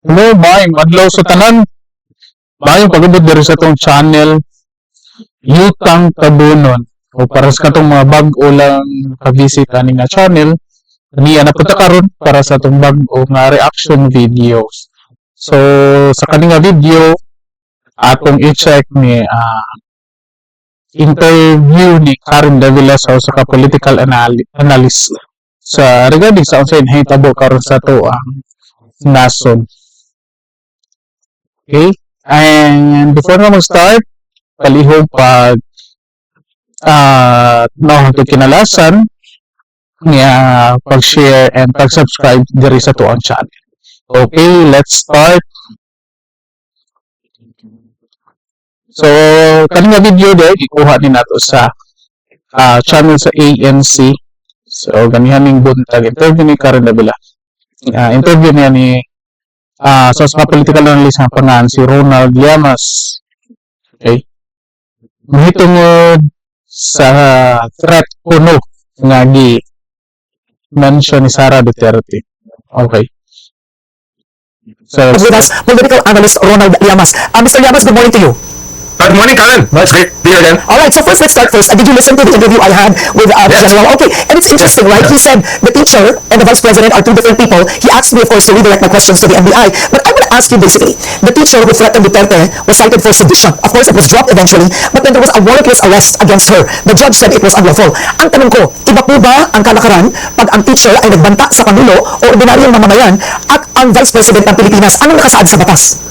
Hello, May. Madlaw sa tanan. Mayong pagabot diri sa tong channel, Yutang Tabunon. O para sa katong mga bag-o lang ka-visit ani nga channel, niya na punta karon para sa tong bag-o nga reaction videos. So, sa kaning nga video, atong i-check ni interview ni Karen Davila sa usa ka political analyst sa regarding sa unsay nahitabo karon sa to ang nason. Okay? And before na mag-start, palihog pag no to kinalasan niya pag-share and pag-subscribe diri sa tuang channel. Okay, let's start. So, kanina video din, ikuha din nato sa channel sa ANC. So, ganihaning buntag interview ni Karen Davila. Interview niya ni sa political analyst nga pangan si Ronald Llamas. Okay? Mahitungod sa threat puno nga gi-mention ni Sara Duterte. Okay. So, with us, political analyst Ronald Llamas. Mr. Llamas, good morning to you. Good morning, Karen. It's great to be here again. Alright, so first let's start first. Did you listen to the interview I had with the Yes. General? Okay, and it's interesting, right? He said the teacher and the vice president are two different people. He asked me, of course, to redirect my questions to the NBI. But I want to ask you basically, the teacher who threatened Duterte was cited for sedition. Of course, it was dropped eventually, but then there was a warrantless arrest against her. The judge said it was unlawful. Ang tanong ko, iba po ba ang kalakaran pag ang teacher ay nagbanta sa Pangulo o ordinaryong mamamayan at ang vice president ng Pilipinas? Anong nakasaad sa batas?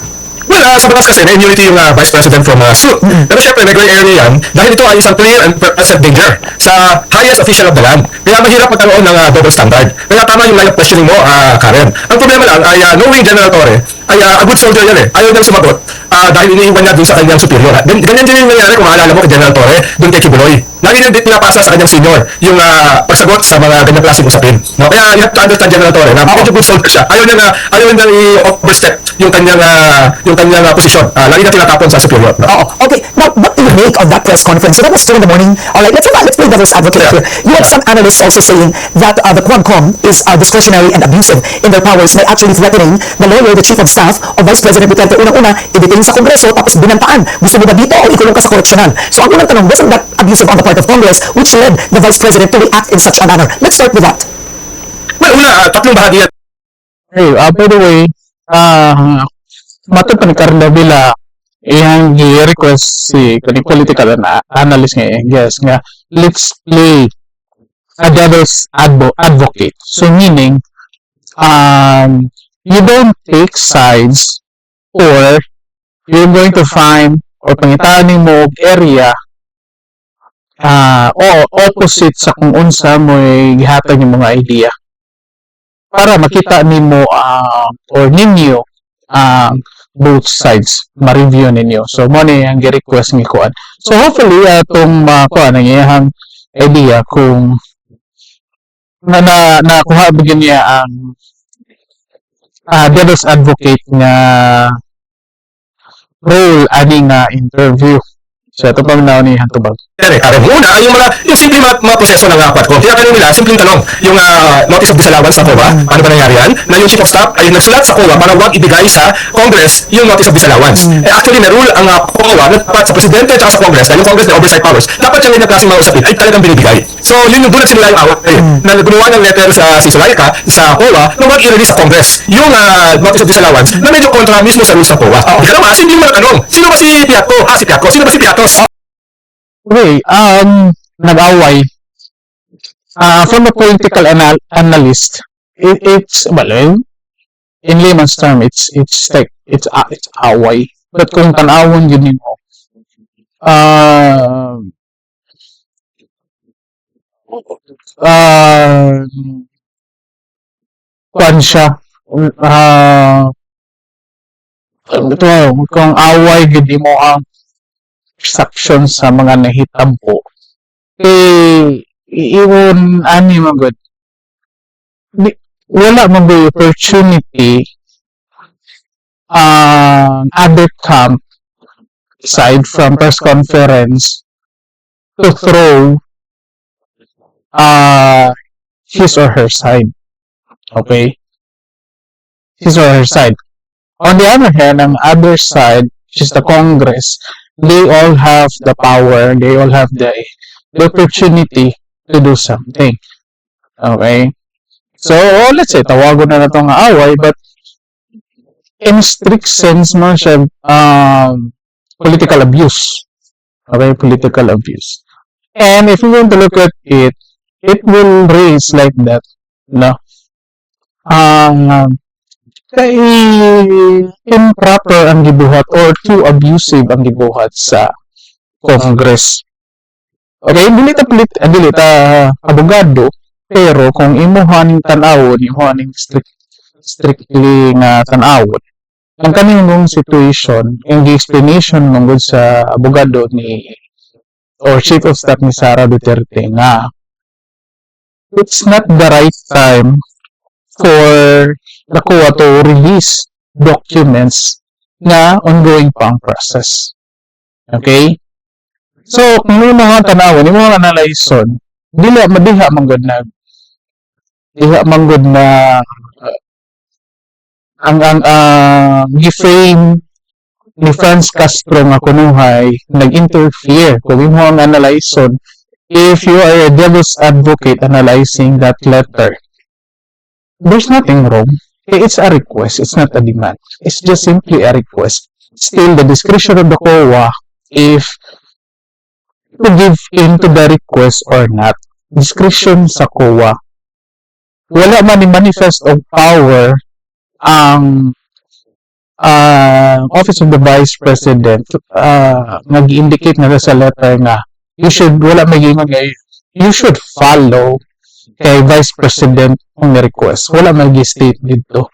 Well, sa batas kasi, may immunity yung Vice President from suit. Pero syempre, may gray area yan dahil ito ay isang clear and present danger sa highest official of the land. Kaya mahirap magkaroon ng double standard. Kaya tama yung line of questioning mo, Karen. Ang problema lang ay knowing General Torre ay a good soldier yan eh. Ayaw niyang sumagot dahil iniiwan niya dun sa kanyang superior. Ganyan din yung nangyari kung maalala mo kay General Torre dun kay Kibuloy. Lagi niyang pinapasa sa kanyang senior yung pagsagot sa mga ganyang klaseng usapin. No? Kaya you have to understand General Torre na medyo good soldier siya. Ayaw niyang i-overstep yung kanyang posisyon. Lagi na tinatapon sa superior. No? Oh, okay. Now, what do you make of that press conference? So that was 2 in the morning. All right, let's play devil's advocate here. You have some analysts also saying that the Quadcom is discretionary and abusive in their powers by actually threatening the lawyer, the chief of staff of Vice President Duterte. Unang-una, i-detain sa Kongreso tapos binantaan. Gusto mo ba dito o ikulong ka sa korreksyonan? So ang unang tanong, wasn't that abusive on the part of Congress which led the Vice President to react in such a manner? Let's start with that. Well, tatlong bahagi yan. hey, by the way, matod pa ni Karen Davila, iyang gi-request si kaning political analyst nga, yes, nga, let's play a devil's advocate. So meaning, you don't take sides or you're going to find or pangitanin mo og area o opposite sa kung unsa mo gihatag yung mga idea para makita nimo or ninyo both sides ma-review ninyo. So mo ni ang gi-request ni kuan. So hopefully atong kuan ang iyang idea kung na kuha bigyan niya ang devil's advocate nga role ani nga interview. So ito pa na ni hantubag. Karen, una, yung simple mga proseso ng Quadcom. Kaya kanina nila, simpleng tanong, yung notice of disallowance sa COA, ano ba nangyari yan? Na yung chief of staff ay nagsulat sa COA para huwag ibigay sa Congress yung notice of disallowance. Actually, na-rule ang COA na dapat sa Presidente at sa Congress, dahil yung Congress na oversight powers, dapat siyang yung klaseng mga usapin ay talagang binibigay. So, yun yung doon nagsimula yung away. Na gumawa ng letter si Zulayka sa COA na huwag i-release sa Congress yung notice of disallowance na medyo kontra mismo sa rules ng COA. Ikaw naman, simpleng mga tanong, sino ba si Piatco? Si Piatco. Sino ba si Piatos? Okay, nag-away. From a political analyst, it's well, in layman's term, it's away. But kung tanawon yun mo, kuan siya, ito, kung away gid mo ang perception sa mga nahitabo iyon ani magod wala man ba opportunity other camp aside from press conference to throw his or her side. Okay? His or her side. On the other hand, ang other side, which is the Congress, they all have the power, they all have the opportunity to do something. Okay? So, let's say, tawagon na ito nga away, but in strict sense mo siya, political abuse. Okay? Political abuse. And if you want to look at it, it will raise like that, no? Kay improper ang gibuhat or too abusive ang gibuhat sa Congress. Okay, dili ta abogado, pero kung imuhan tanawon, imuhan strictly nga tanawon, ang kanimong situation, yung explanation mong sa abogado ni or Chief of Staff ni Sara Duterte nga it's not the right time for the COA to release documents na ongoing pa ang process. Okay? So, kung may mga tanawon, yung mga analyson, diha manggod na ang gi-frame ni Franz Castro nga kunuhay nag-interfere kung yung mga analyson if you are a devil's advocate analyzing that letter. There's nothing wrong. It's a request. It's not a demand. It's just simply a request. Still, the discretion of the COA if to give in to the request or not. Discretion sa COA. Wala man ni manifest of power ang Office of the Vice President nag-indicate na sa letter nga you should follow kay Vice President ang request. Wala mag-state dito.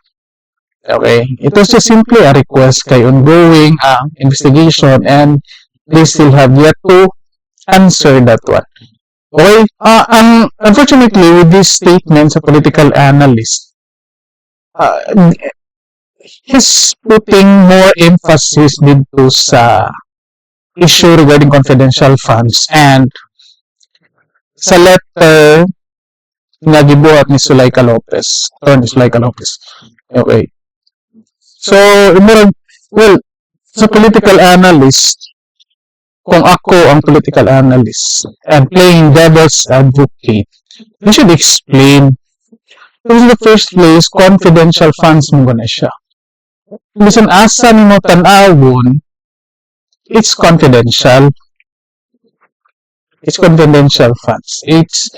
Okay? It was just simply a request kay ongoing investigation and they still have yet to answer that one. Okay? Unfortunately, with this statement sa political analyst, he's putting more emphasis dito sa issue regarding confidential funds and sa letter nga gibuhat ni Zuleika Lopez. Attorney Zuleika Lopez. Okay. So, well, sa political analyst, kung ako ang political analyst and playing devil's advocate, we should explain. In the first place, confidential funds mo na siya. Bisan asa ni mo tanawon, it's confidential. It's confidential funds. It's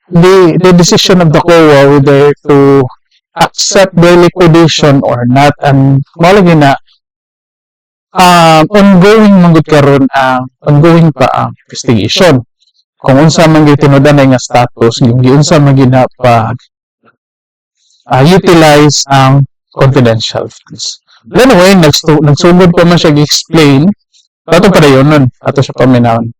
the decision of the COA whether to accept their liquidation or not, and malagi na ongoing pa ang investigation. Kung unsa man gyud tinudan nga status, yung unsa man gyud utilize ang confidential funds. Anyway, nagsugod pa man siya gi-explain. Ato pa yun nun. Ato siya paminahon.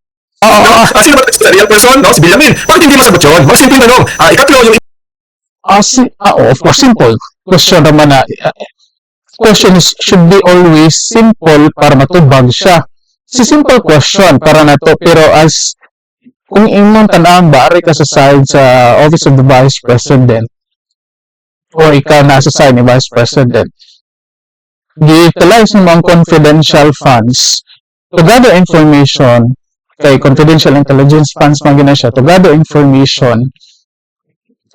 Sino ba ito? Real person? No? Si Billamin. Bakit hindi masagot yun? Mga simple tanong. Ikatlo yung... Of course, simple. Question naman na, question should be always simple para matubag siya. Si simple question para na to, pero as kung imong tanang ba, ari ka sa side sa Office of the Vice President o ikaw na sa side ni Vice President, gi-utilize mo ang confidential funds to gather information kay confidential intelligence funds man gina siya to gather information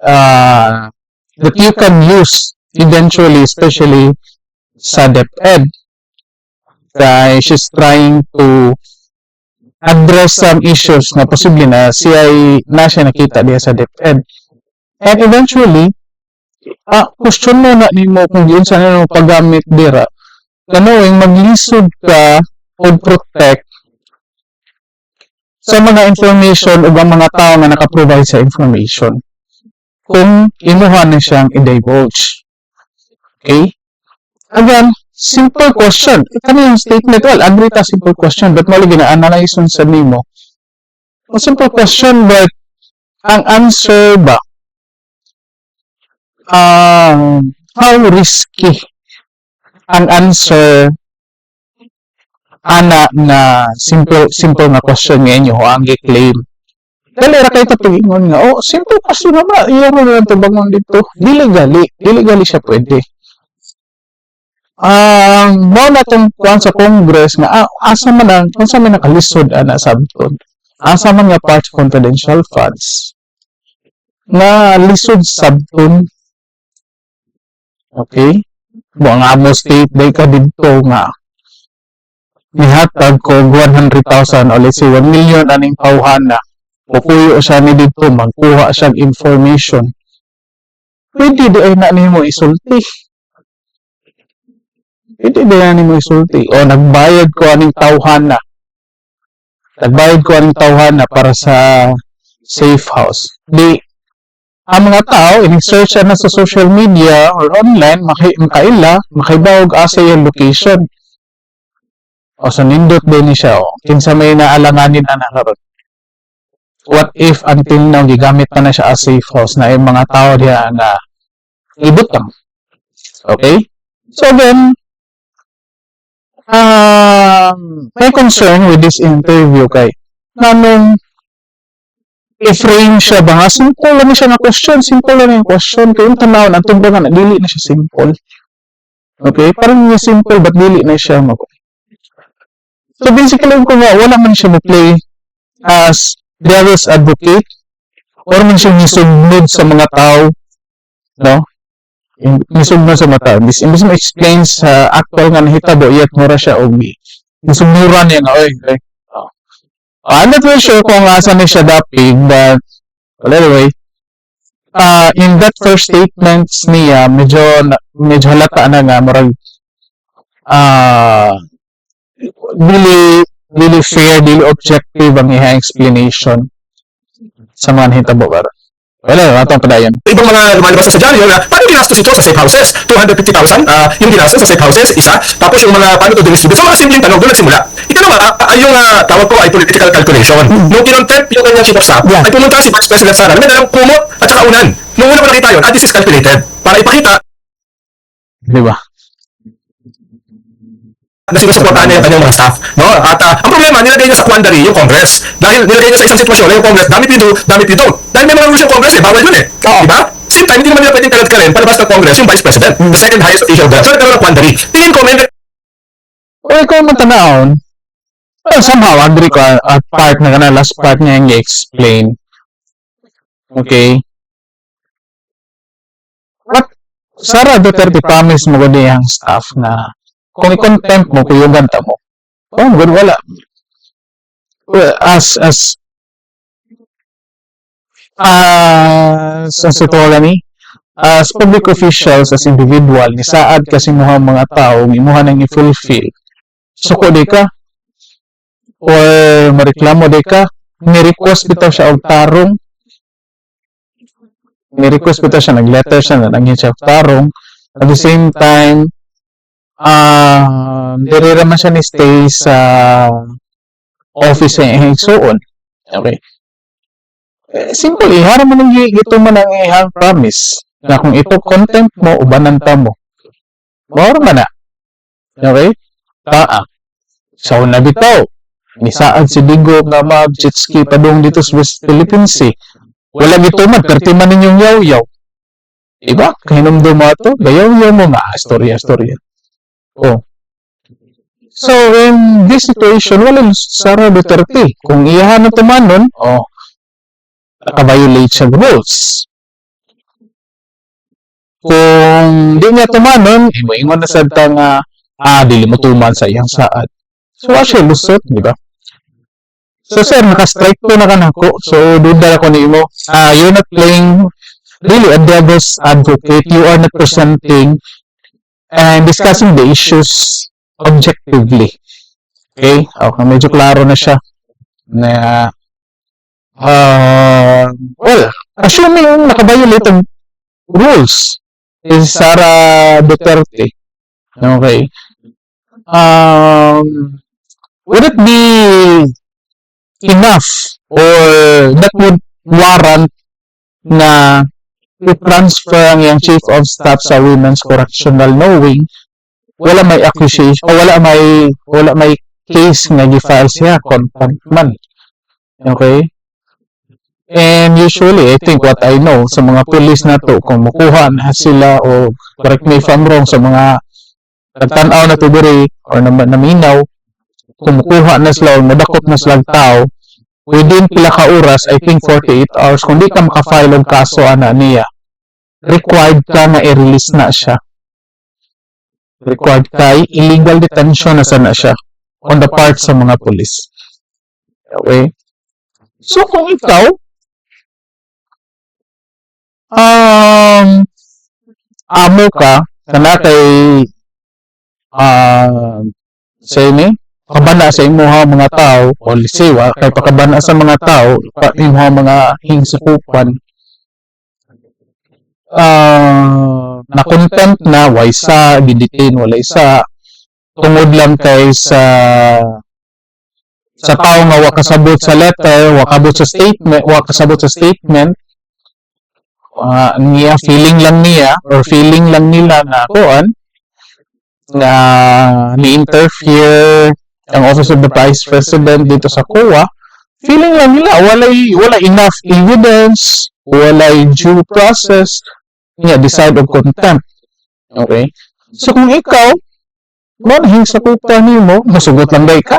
that you can use eventually, especially sa DepEd. Kaya she's trying to address some issues na posible na siya nakita diya sa DepEd. And eventually, question mo na nimo kung yun sa nang paggamit dira. Kanawing maglisod ka o protect sa mga information o mga tao na nakaprovide sa information kung imuha na siyang i-divulge. Okay? Again, simple question. Ito yung statement. Well, agree ta simple question, but mali gina-analyze sa nimo. A simple question, but ang answer ba? How risky ang answer ana na simple na question nga inyo ang gi-claim. Dali ra kay tapigingon nga, oh, simple question na ba? Iya mo na lang bangon dito. Dili gali siya pwede. Mo na tong kuan sa Congress nga, asa man ang, kung sa man nakalisod, ana sabton. Asa man nga part confidential funds. Nga lisod sabton. Okay? Buang amo state, day ka dito nga, nihatag ko 100,000 o let's say 1 million aning tawhana. Pupuyo siya ni dito, magkuha siya information. Pwede di ay na nimo isulti. Pwede di na nimo isulti. O nagbayad ko aning tawhana. Nagbayad ko aning tawhana para sa safe house. Di, ang mga tao, in-search na sa social media or online, makibawag asa yung location. O sa nindot din siya, o. Kinsa may naalanganin na nakaroon. What if until now gigamit pa na siya as safe house na yung mga tao diya na ibutang. Okay? So then, my concern with this interview kay nanong i-frame siya ba nga, simple lang siya na question, simple lang yung question, kaya yung tanaw, natong ba nga, dili na siya simple. Okay? Parang yung simple, but dili na siya mag. So basically, kung wala man siya mag-play as devil's advocate, or man siya misugnod sa mga tao, no? Misugnod sa mga tao. Imbis mo explain sa actual nga nahitabo, iyat mura siya o misugnuran niya nga, oy, I'm not really sure kung asa na siya dapig, but well, anyway, in that first statements niya, medyo halata na nga, marag, really fair, really objective ang iya explanation sa mga nahitabo. Well, atong padayon. Ibang mga lumalabas sa dyaryo na paano ginastos ito sa safe houses? 250,000 yung ginastos sa safe houses, isa. Tapos yung mga paano ito distribute. So mga simpleng tanong, doon nagsimula. Itanong yung tawag ko ay political calculation. Nung kinontempt yung kanyang chief of staff, ay pumunta si Vice President Sara na may dalang kumot at saka unan. Nung una ko nakita yun, this is calculated. Para ipakita Di ba? na sinusuportahan niya yung kanyang mga staff. No? At ang problema, nilagay niya sa quandary yung Congress. Dahil nilagay niya sa isang sitwasyon na yung Congress, damit you do, damit you don't. Dahil may mga rules yung Congress, bawal yun Diba? Same time, hindi naman nila pwedeng kalat-kalin palabas ng Congress yung Vice President, the second highest official there. So, nagkaroon ng quandary. Tingin ko, may Well, kung matanahon, well, somehow, agree ko at part na kana, last part niya yung i-explain. Okay? But, Sara Duterte promise mo ko ang staff na kung i-contempt mo, kuyugan ta mo. Oh, good, wala. Well, as public officials, as individual, ni saad kasi mo ang mga tao, imuha nang i-fulfill. Suko di ka, or mareklamo di ka, ni-request bitaw siya og tarong, ni-request bitaw siya, nag-letter siya na nangin siya og tarong, at the same time, diri raman siya ni stay sa office niya so on. Okay. Simple, ihara mo nang ito man ang ihang promise na kung ito content mo, ubananta mo. Mawar man na. Okay? So, nabitaw. Nisaad si Digo nga mag-jet ski padung dito sa West Philippines Sea. Wala gito man, perti man ninyong yaw-yaw. Diba? Kahinumdo mo ito, gayaw-yaw mo nga. Storya. Oh. So, in this situation, wala Sara Duterte. Kung iyahan na tumanon, naka-violate siya rules. Kung di niya tumanon, ingon na sa nga, dili mo tuman sa iyang saad. So, siya lusot, di ba? So, sir, naka-strike to na kanako. So, duda ako ni mo. You're not playing really a devil's advocate. You are not presenting and discussing the issues objectively. Okay? Okay, medyo klaro na siya. Na, well, assuming naka-violate ang rules is Sara Duterte. Okay. Would it be enough or that would warrant na i-transfer ang yung chief of staff sa Women's Correctional knowing wala may accusation o wala may case nga gi-file siya contempt man. Okay? And usually, I think what I know sa mga police na to, kung mukuha na sila o correct me if I'm wrong sa mga nagtanaw na to diri or naminaw, kung mukuha na sila o madakop na sila tao, within pila ka oras, I think 48 hours, kung di ka makafile og kaso ana niya, required ka na i-release na siya. Required ka, illegal detention na sana siya on the part sa mga police. Okay? So, kung ikaw, amo ka, kana kay, sa ini, pakabana sa imuha mga tao, o lisiwa, kay pakabana sa mga tao, imuha mga hingsukupan, na content na, wa isa, gidetain, wala isa, tungod lang kay sa tao nga wa kasabot sa letter, wa kasabot sa statement, niya feeling lang niya or feeling lang nila na kuan na ni-interfere ang Office of the Vice President dito sa COA, feeling lang nila wala enough evidence, wala due process, niya decide of contempt. Okay? So kung ikaw manhing sa kuta nimo, masugot lang day ka.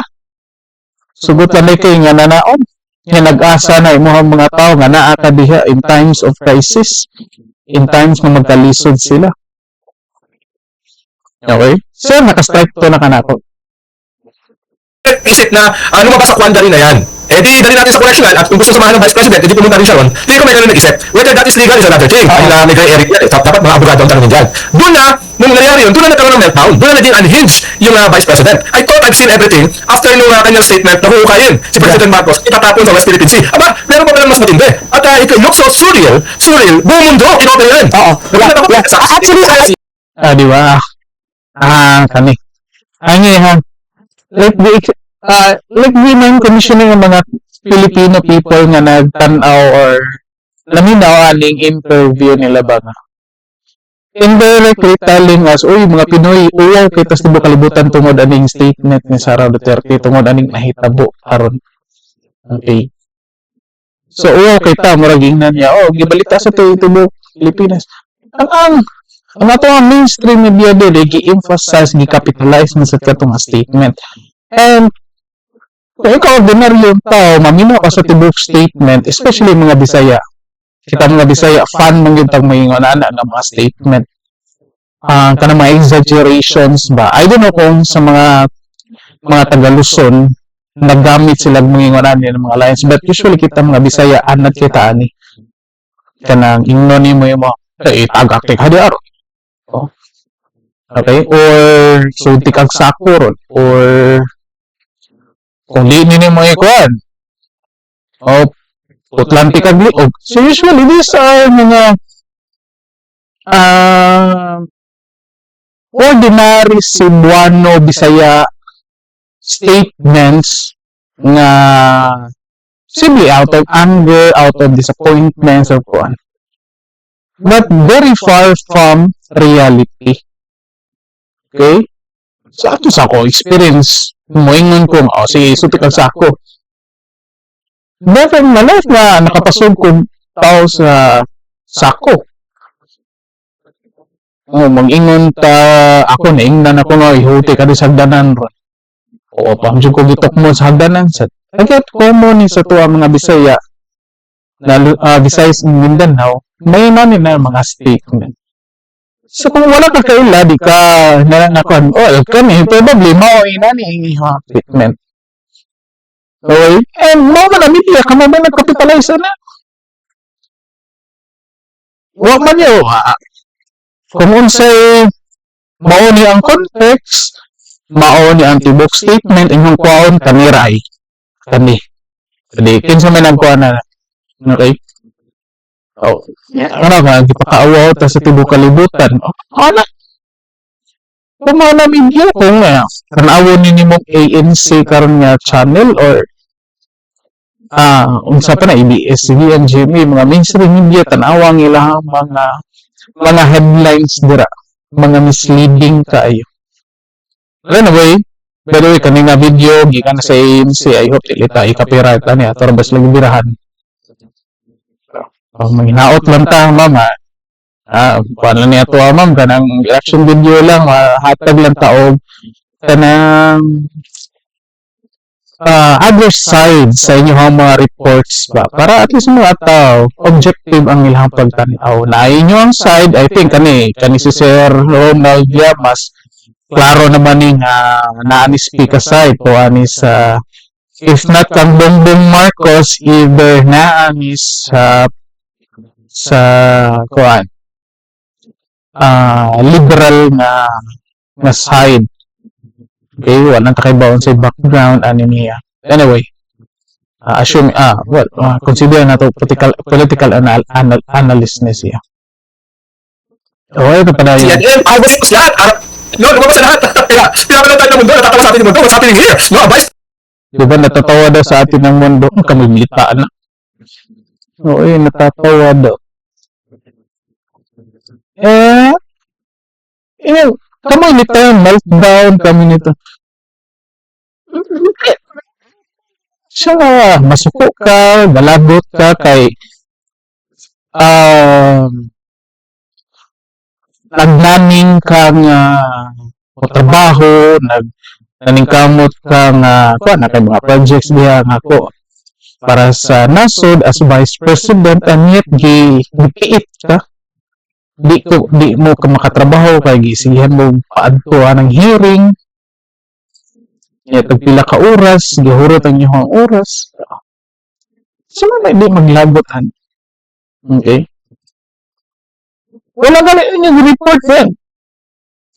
Sugot lang day kay nga nanaon. Nga nag-asa na imuhang mga tao nga naa ka diha in times of crisis, in times na magkalisod sila. Okay? So, naka-strike to na kanako. Isip na lumabas sa kwan dali na yan. Eh di dali natin sa correctional at kung gusto samahan ng Vice President, edi pumunta rin siya ron. Hindi ko may ganun nag-isip. Whether that is legal is another thing. Ay na may gray area yan. Dapat mga abogado ang tanongin dyan. Doon na, nung nangyari yun, doon na nagkaroon ng meltdown. Doon na naging unhinged yung Vice President. I thought I've seen everything after nung kanyang statement na huhukayin si President Marcos itatapon sa West Philippine Sea. Aba, meron pa palang mas matindi. At it looks so surreal, buong mundo, kinote yan. Oo. Actually, Di ba? Kani. Ha. Like we man commissioning ng mga Filipino people nga nagtanaw or laminaw aning interview nila ba nga. Indirectly telling us, uy, mga Pinoy, uyaw kay tas tibo kalibutan tungod aning statement ni Sara Duterte tungod aning nahitabo karon. Okay. So, uyaw kay ta, murag ingnan niya, gibalita sa tibo Pilipinas. Ang ato ang mainstream media dili gi-emphasize, gi-capitalize na sa katong statement. And kung ikaw ordinaryong tao, maminaw ka sa tibok statement, especially mga Bisaya. Kita mga Bisaya, fan man yun tang mayingon ana ng mga statement. Kanang mga exaggerations ba? I don't know kung sa mga taga-Luzon, naggamit sila mayingon ana ng mga lines. But usually kita mga Bisaya, anat kita ani. Kanang ingnon ni mo yung mga, tagaktik hadi aro. Okay? Or sulti kag sako ron. Or kung di nini mo ikuan. Atlantic kag liog. So usually these are mga ordinary Cebuano Bisaya statements na simply out of anger, out of disappointments or kuan. But very far from reality. Okay? So, ato sa ako, experience, moingon kong, sige, sutik ang sako. Never in my life na nakapasog kong tao sa sako. Mag-ingon ta, ako, naingnan ako nga, ihuti ka din sa hagdanan ron. Pamsyon ko gitok mo sa hagdanan. Agad, common sa tuwa mga Bisaya, na Visayas Mindanao, may namin na mga statement. So kung wala ka kaila, di ka nanakon, kami, probably, mauina ni statement. Okay? And mo man ang media, kamo ba nagkapitalize na? Huwag man yun. Kung unsay, mauni ang context, mauni ang tibok statement, inyong kwaon, kaniray. Kani. Kinsa may nagkuha na. Okay? Ano ka, gipakaawaw ta sa tibok kalibutan. Ano? Kung mga na media, kung tanawon ninyo mong ANC karon nga channel or unsa pa na ABS-CBN, GMA, mga mainstream media, tanawang ilang mga headlines dira, mga misleading kayo. Anyway, by the way, kanina video, gikan sa ANC, I hope tilita, i-copyright na niya, tarabas lang birahan. Manghinaot lang ta, ma'am, ha? Paano niya to, ma'am, kanang reaction video lang, hatag lang taog, kanang other side sa inyong mga reports ba para at least mga tao objective ang ilang pagtanaw na inyo ang side. I think kani si Sir Ronald Llamas klaro naman ni nga naani speak aside to ani sa if not kang Bongbong Marcos either naani sa kuan liberal nga side. Okay, walang kakaibaon sa background ani niya. Anyway, assume consider na to political analyst na siya. Okay, ito pala yun. CNN, almost lahat. No, lumabas sa lahat. Kaya, pinapanood tayo ng mundo, natatawa sa atin ng mundo. What's happening here? No, Vice Di ba natatawa daw sa atin ng mundo? Kamimita na. Oo, natatawa daw. Kami nito, meltdown kami nito. Siya nga, masuko ka, galabot ka, kay nagnaning kang trabaho, naningkamot kang na kay mga projects diha nga ako para sa nasod as Vice President and yet gipiit ka. Di mo ka makatrabaho kay gisihan mo paadto ng hearing. Ito pila ka oras, gihurot ang iyong oras. Sino na hindi maglabotan? Okay? Wala gali yung report yan.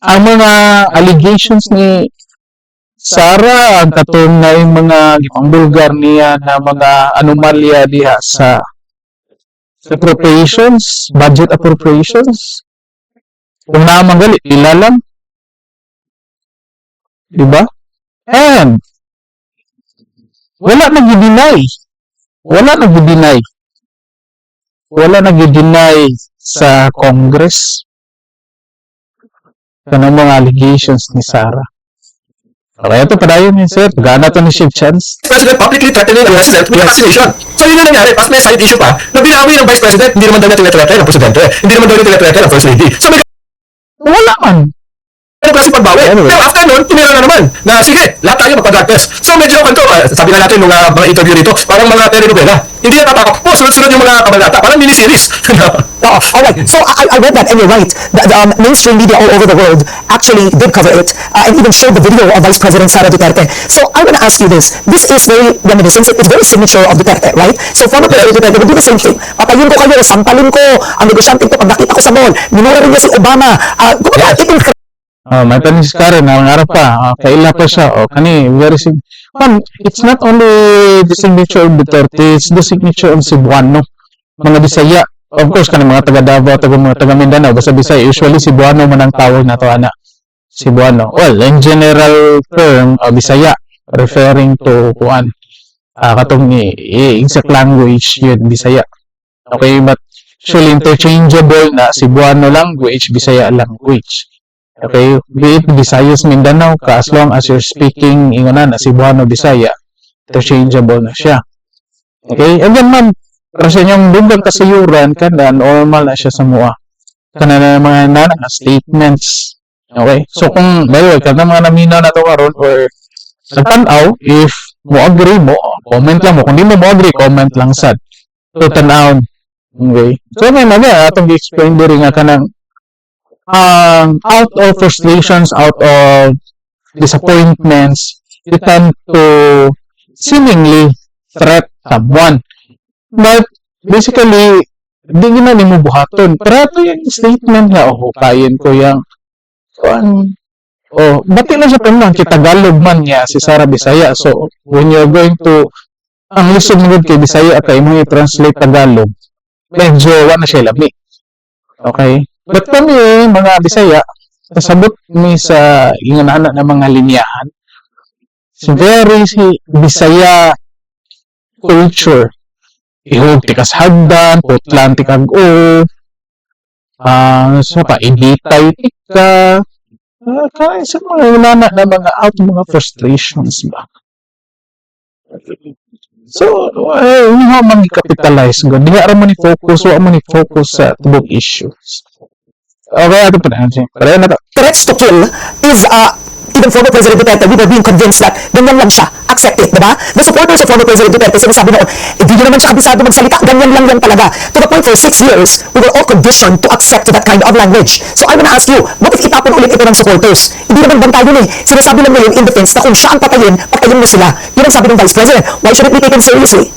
Ang mga allegations ni Sara, ang katong na yung mga gipambulgar niya na mga anomalya diha sa appropriations, budget appropriations. Kung naman gali, pila lang. Diba? And wala nag-deny sa Congress kanang mga allegations ni Sara. Okay, ito padayon yun, sir. Gana to ni Chief Chance. President publicly threatening the President with assassination. So yun yung nangyari, pas may side issue pa, na binawi ng Vice President, hindi naman daw niya tinatreate ng Presidente, hindi naman daw niya tinatreate ng First Lady. So may Wala man. klase pagbawi. Anyway. Pero after nun, tumira na naman, na sige, lahat tayo magpa-drug test. So medyo, sabi nga natin nung mga interview rito, parang mga telenovela. Hindi na tatakot po, sunod-sunod yung mga kabalata, parang miniseries. Alright, so I read that and you're right. The mainstream media all over the world actually did cover it and even showed the video of Vice President Sara Duterte. So I want to ask you this. This is very reminiscent. It's very signature of Duterte, right? So former President Duterte would do the same thing. Patayin ko kayo, sampalin ko, ang negosyante ko, pag nakita ko sa mall, minura rin niya si Obama. Kumbaga, May tanin si Karen, nangarap pa, kaila pa siya, kani, very it's not only the signature of Duterte, it's the signature of Cebuano, mga Bisaya. Of course, kanang mga taga Davao, mga taga Mindanao, basta Bisaya, usually Cebuano man ang tawag na to, Cebuano. Well, in general term, Bisaya, referring to katong exact language yun, Bisaya. Okay, but actually interchangeable na Cebuano language, Bisaya language. Okay, be it Visayas, Mindanao ka, as long as you're speaking ingona na Cebuano, Bisaya, interchangeable na siya. Okay, and then man, para sa inyong dugang kasayuran, kada normal na siya sa mua. Kana na mga statements. Okay, so kung bayo, kada mga naminaw na ito karon or nagtanaw, if mo agree mo, comment lang mo. Kung di mo agree, comment lang sad. So, tanaw. Okay, so may mga atong i-explain din nga kanang out of frustrations, out of disappointments, you tend to seemingly threat someone. But basically, hindi na mo buhaton. Pero ito yung statement na, kain ko yung bati lang siya lang, Tagalog man niya, si Sara Bisaya. So, when you're going to, ang lisod mo kay Bisaya at mo i-translate Tagalog, medyo wala siya labi. Okay? But kami, mga Bisaya, nasabot mi sa inganana ng mga linyahan. It's very Bisaya culture. Ihog tikas hagdan, putlan tikag-o, iditay tika, kaya sa mga inganana ng mga out mga frustrations ba. So, hindi man i-capitalize ko. Di nga man i-focus, wa man i-focus sa tubog issues. Okay, ato pa na. Pareho na to. threats to kill is even former President Duterte, we were being convinced that ganyan lang siya, accept it, diba? The supporters of former President Duterte, sinasabi noon, di nyo naman siya kabisado magsalita, ganyan lang yan talaga. To the point for 6 years, we were all conditioned to accept that kind of language. So I wanna ask you, what if itapon ulit ito ng supporters? Hindi naman bantay yun eh. Sinasabi lang ngayon in defense na kung siya ang patayin, patayin mo sila. Yun ang sabi ng Vice President. Why should it be taken seriously?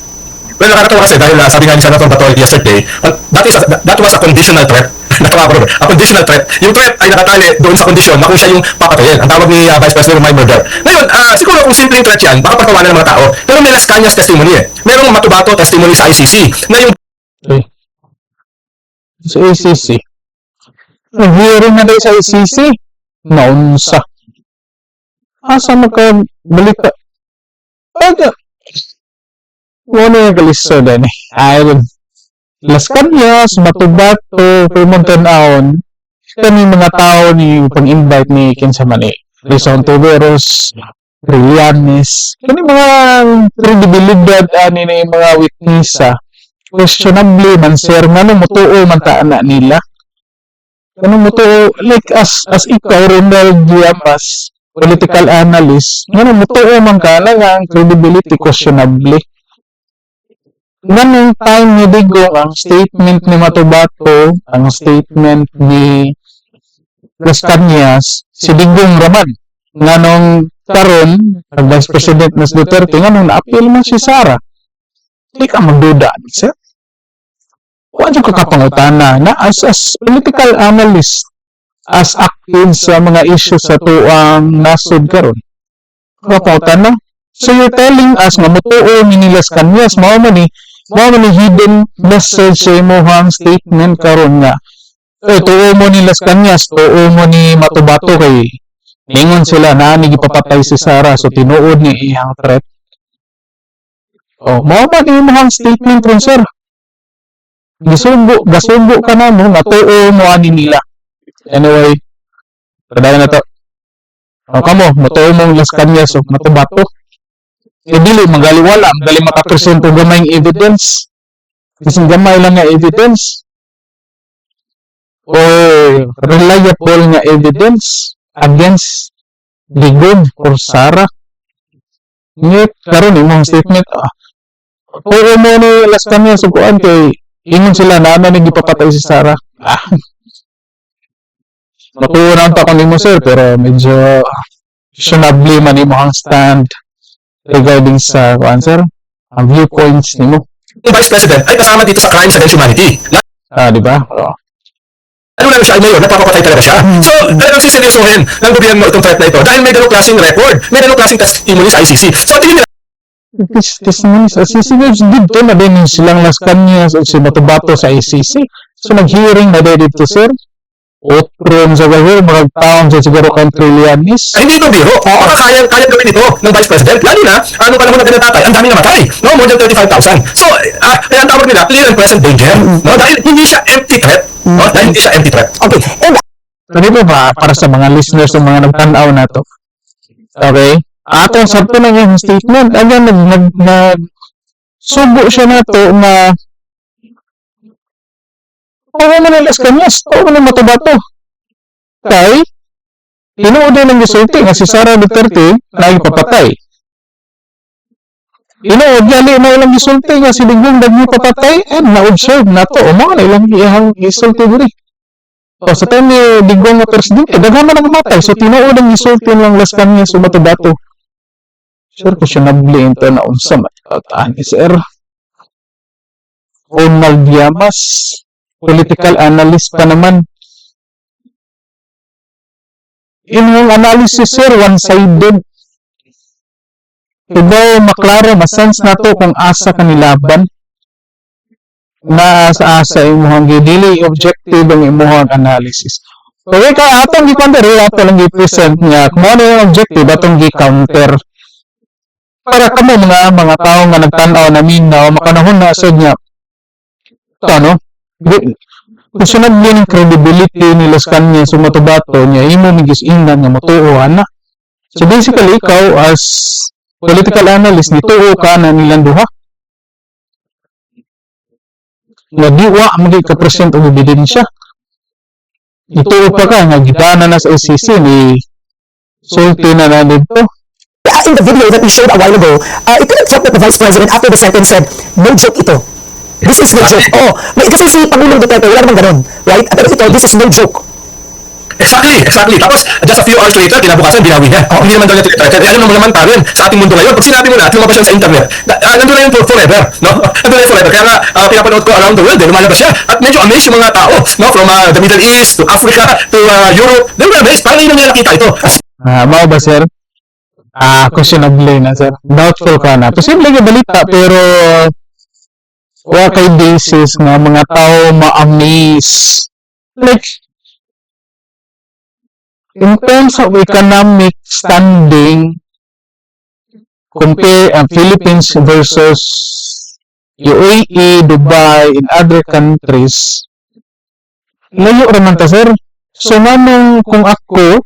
Well, nakakatawa kasi dahil sabi nga ni Senator Bato yesterday, that was a conditional threat. Natawa ko rin. A conditional threat. Yung threat ay nakatali doon sa kondisyon na kung siya yung papatayin. Ang tawag ni Vice President my murder. Ngayon, siguro kung simpleng threat yan, baka pagkawalan ng mga tao. Pero may Las Cañas testimony eh. Merong Matubato testimony sa ICC na yung Okay. Sa ACC. Nag-hearing na tayo sa ACC. Naunsa. Asa magkabalita? Aga. Ano yung kaliso din eh. Ayun. Las Cañas, Matubato, Pumuntanahon. Kami mga tao ni pang-invite ni Kinsa Mani. Rizon Tuberos, Trillanes. Kani mga credibilidad ani na yung mga witness questionably man sir nga no mutuo man ta na nila. Ano mutuo like as ikaw Ronald Diamas, political analyst, nga no mutuo man ka na nga ang credibility questionably. Ganong time ni Digong ang statement ni Matubato, ang statement ni Las Cañas, si Digong Raman. Nganong karon ang Vice President Nas Duterte, nganong na-appeal man si Sara. Hindi ka magduda, sir. Huwag yung kakapangutana na as political analyst, as active sa mga issues sa tuang nasod karon. Kakapangutana. So you're telling us nga mutuo ni Las Cañas, mao man ni hidden message sa imong statement karon nga tuo mo ni Las Cañas, tuo mo ni Matubato kay ningon sila na gipapatay si Sara so tinuod ni iyang threat. Oh, mao ba ni imong statement ron sir? Gasubo ka na mo nga tuo mo ani nila. Anyway, padayon na to. O kamo, mutuo mo Las Cañas o Matubato. Dili magaliwala, dali makapresent og gamay evidence. Kasi gamay lang nga evidence. Or reliable nga evidence against Digong or Sara. Ngunit karon imong statement, oo mo ni Las Cañas ug kuan kay ingon sila na ni gipapatay si Sara. Matuo na ta kanimo sir pero medyo questionably man imong stand regarding sa answer, ang viewpoints nimo. yung Vice President ay kasama dito sa crimes against humanity. Di ba? Oh. Ano lang siya ay mayor, nagpapapatay talaga siya. So, talagang siseryosohin ng gobyerno itong threat na ito dahil may ganong klaseng record, may ganong klaseng testimony sa ICC. So, tingin nila, Testimonies, dito na din silang Las Cañas o si Matubato sa ICC. So, nag-hearing na din dito, sir. Otron sa gawin, mga taon sa siguro kang Trillanes. ay hindi ito biro. Baka kaya gawin ito ng Vice President. Lalo na, ano pa naman na tinatatay, ang dami namatay. No? More than 35,000. So, kaya ang tawag nila, clear and present danger. No? Dahil hindi siya empty threat. No? Dahil hindi siya empty threat. Okay, and Dito ba, para sa mga listeners ng mga nagtanaw na to. Okay? Atong sakto na yung statement. Again, subo siya na to na oo mo na Las Cañas, oo mo na Matubato. Kay, tinuod din ng gisulti nga si Sara Duterte na ipapatay. Tinuod gali na ilang gisulti nga si Digong nagpapatay and na-observe na to. O mga na ilang iyang gisulti diri. O sa time ni Digong nga presidente, daghan man nagmatay. So tinuod ang gisulti ng Las Cañas o Matubato. Sure, questionably ito na unsa matatahan ni Sir Ronald Diamas. Political analyst pa naman. Inyong analysis, sir, one-sided. Ikaw, maklaro, masense na to kung asa ka nilaban. Na asa imuhang gidili objective ang imuhang analysis. So, ikaw, atong gi-counter, ato lang gi-present niya. Kung ano yung objective, atong gi-counter. Para kamo mga tao nga nagtanaw na minaw, makanahon na sa niya. Ito, ano? Kusunod din yung credibility ni Las Cañas o Matubato niya, imo migis-ingnan nga matuuhan na. So basically, ikaw as political analyst, nituo ka na nilang duha. nga diwa magay ka present og ebidensya. Ito pa ka nga gidana na sa ICC ni sulti na dito. In the video that we showed a while ago, it didn't help that the Vice President after the sentence said, no joke ito. This is no joke. Oh, kasi si Pangulong Duterte, wala naman ganun. Right? Pero ito, this is no joke. Exactly. Tapos, just a few hours later, kinabukasan, binawi niya. Hindi naman daw niya tinitreat. Alam mo naman pa rin, sa ating mundo ngayon, pag sinabi mo na at lumabas yan sa internet, nandun na yun forever, no? Nandun na yun forever. Kaya nga, pinapanood ko around the world, lumalabas siya. At medyo amazed yung mga tao, no? From the Middle East, to Africa, to Europe. They were amazed. Parang yun ang nila nakita ito. Mao ba, sir? Questionable na, sir. Doubtful ka na. Posible ka balita, pero wala kay basis nga mga tao ma-amaze. Like, in terms of economic standing, compare Philippines versus UAE, Dubai, and other countries, layo naman ta, sir. So, nanong kung ako,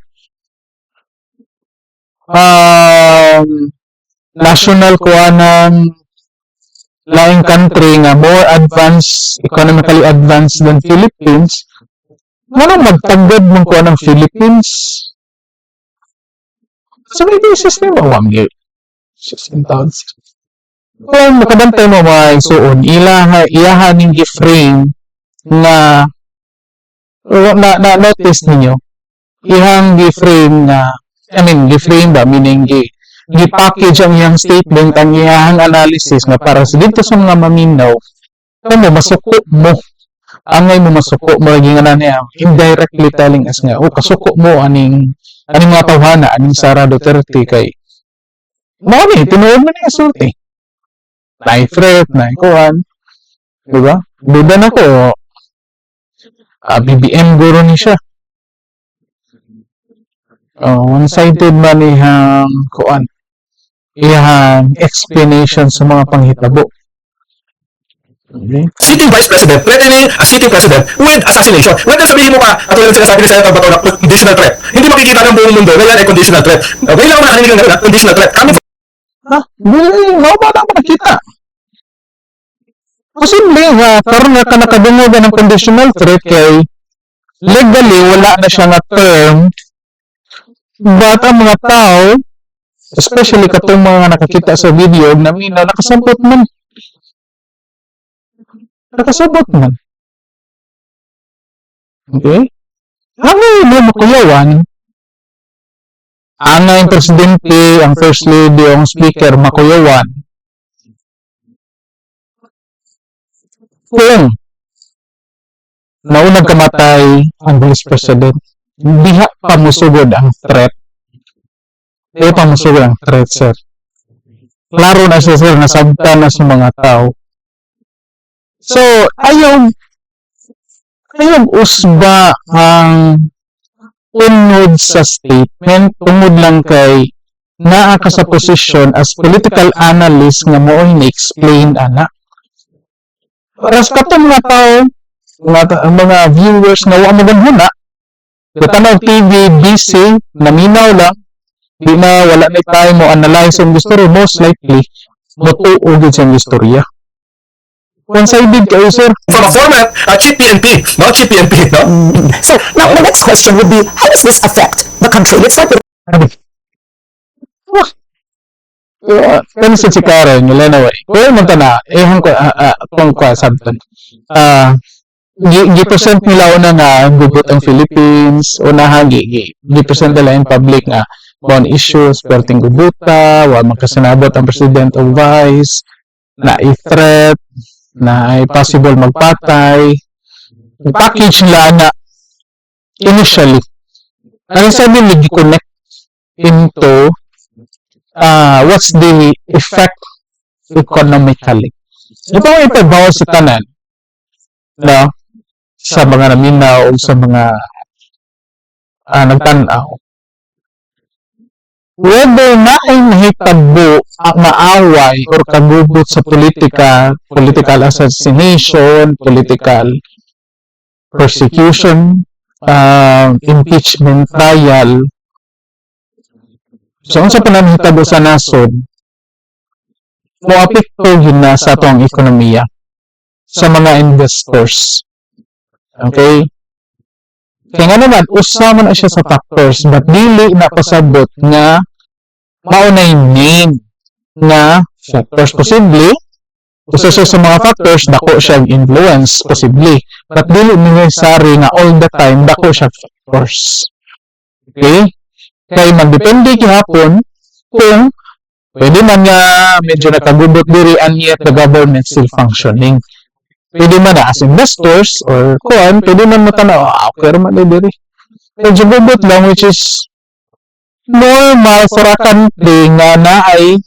national ko ng laing country nga more advanced, economically advanced than Philippines, manong magtagad mo ko ng Philippines? So, may basis na mo, 1 year. 16,000. Kung makabantay mo mga isuon, ilaha ning gi-frame na notice ninyo, ihang gi-frame na, gi-frame ba, meaning gi-package ang iyang statement, ang iyang analysis nga para sa dito sa mga maminaw, mo masuko mo. Angay mo masuko mo lagi nga niya indirectly telling us nga kasuko mo aning mga tawhana aning Sara Duterte kay mao ni tinuod man ni sulti na threat na ikuan di ba duda na ko BBM guro ni siya one-sided man ihang kuan ihang explanation sa mga panghitabo. Sitting Vice President, threatening a sitting President with assassination. When sabihin mo pa, at wala sinasabi ni Senator Bato na conditional threat, hindi makikita ng buong mundo na yan ay conditional threat. Okay lang ako nakanilig ng conditional threat. Kami How ba na makita? Posible nga, karoon nga ka nakadungo ng conditional threat kay legally wala na siya nga term but ang mga tao, especially katong mga nakakita sa video na mina nakasabot man. Okay? Ang mo makuyawan, ang presidente, ang first lady, ang speaker, makuyawan. Kung naunang kamatay ang vice president, diha pa musugod ang threat. Diha pa musugod ang threat, sir. Klaro na siya, sir, nasabta na sa mga tao. So, ayaw usba ang unod sa statement, tungod lang kay naa ka sa posisyon as political analyst nga mo ni-explain ana. Para sa katong mga tao, mga viewers na wa mo ganhuna, katanaw TV, busy, naminaw lang, di na wala na tayo mo analyze ang story, most likely, motuog sa istorya. One-sided kayo, sir. from a former cheap PNP, not cheap PNP, no? So, now the next question would be, how does this affect the country? Let's start with Kani sa Karen, nila na way. Kaya man na, kung kwa sabtan. Gi-present nila una nga gugot ang Philippines, unahan gi-present nila in public nga on issues, perting gubuta, wa magkasanabot ang president o vice, na i-threat, na ay possible magpatay. Package nila na initially. Ang sabi nila connect into what's the effect economically. Ito ang ipabawas sa tanan, no? Sa mga naminaw o sa mga nagtanaw. Whether na ay nahitagbo ang maaway or kagubot sa political assassination, political persecution, impeachment trial. So, sa pananahitabo sa nasod, mo apekto yun na sa atong ekonomiya. sa mga investors. Okay? Kaya nga naman, usama na siya sa factors, but dili na pasabot nga maunay main nga factors. Posible, usa siya sa mga factors, dako siya influence, posible. But dili necessary nga all the time, dako siya factors. Okay? Kaya magdepende kihapon kung pwede man nga medyo nakagubot diri and yet the government still functioning. Pwede man na as investors or kuan, pwede man mo tanaw, okay man diri. Medyo gubot lang which is normal for a country nga na ay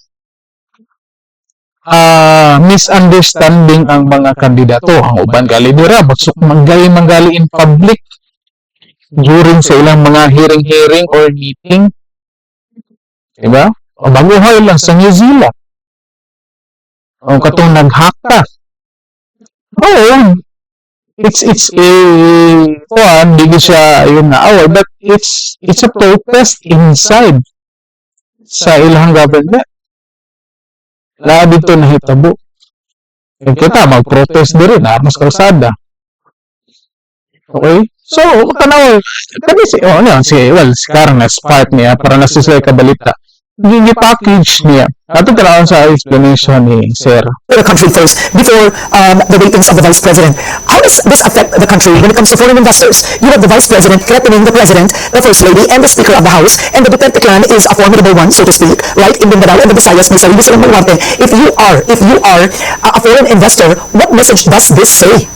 misunderstanding ang mga kandidato. Ang uban gali dira, bagsok manggali in public during sa ilang mga hearing or meeting. Diba? O baguhay lang sa New Zealand. O katong naghaka. Oo. It's a kuan, di siya yun na away, but it's a protest inside sa ilang government. Na dito nahitabo. Kita mag-protest diri na mas kalsada. Okay? So, tanaw, kani si Karen as part niya para nasisay kabalita. Gi-package niya. Ato tanaw sa explanation ni Sir. The country first before the ratings of the vice president. How does this affect the country when it comes to foreign investors? You have the vice president threatening the president, the first lady, and the speaker of the house, and the Duterte clan is a formidable one, so to speak, right in Mindanao and the Visayas, may sarili silang baluarte. If you are a foreign investor, what message does this say?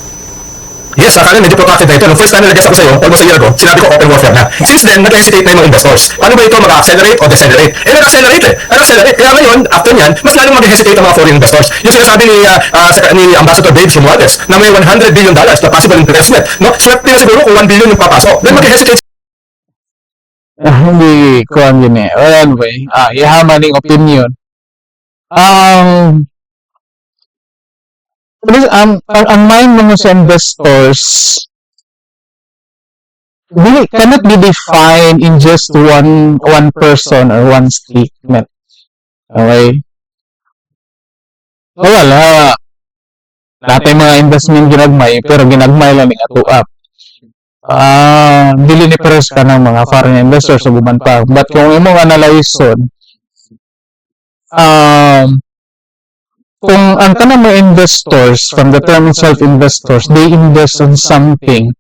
Yes, akala medyo protracted na ito. Nung first time na nag-guest ako sa'yo, almost a year ago, sinabi ko open warfare na. Since then, nag-hesitate na yung mga investors. Paano ba ito mag-accelerate o decelerate? Nag-accelerate eh. Nag-accelerate. Kaya ngayon, after nyan, mas lalong mag-hesitate ang mga foreign investors. Yung sinasabi ni Ambassador Dave Simuales na may $100 billion na possible investment. No? Swerte na siguro kung 1 billion yung papasok. Then mag-hesitate. Hindi ko ang yun eh. Well, anyway, ihamaning opinion. Ang mind mo sa investors cannot be defined in just one person or one statement. Okay? So, wala. Lahat mga investment ginagmay, pero ginagmay lang ng ato-up. Dili ni pares ka ng mga foreign investors sa guman pa. But kung imong analyze kung ang kanang mga investors, from the term itself investors, they invest on something.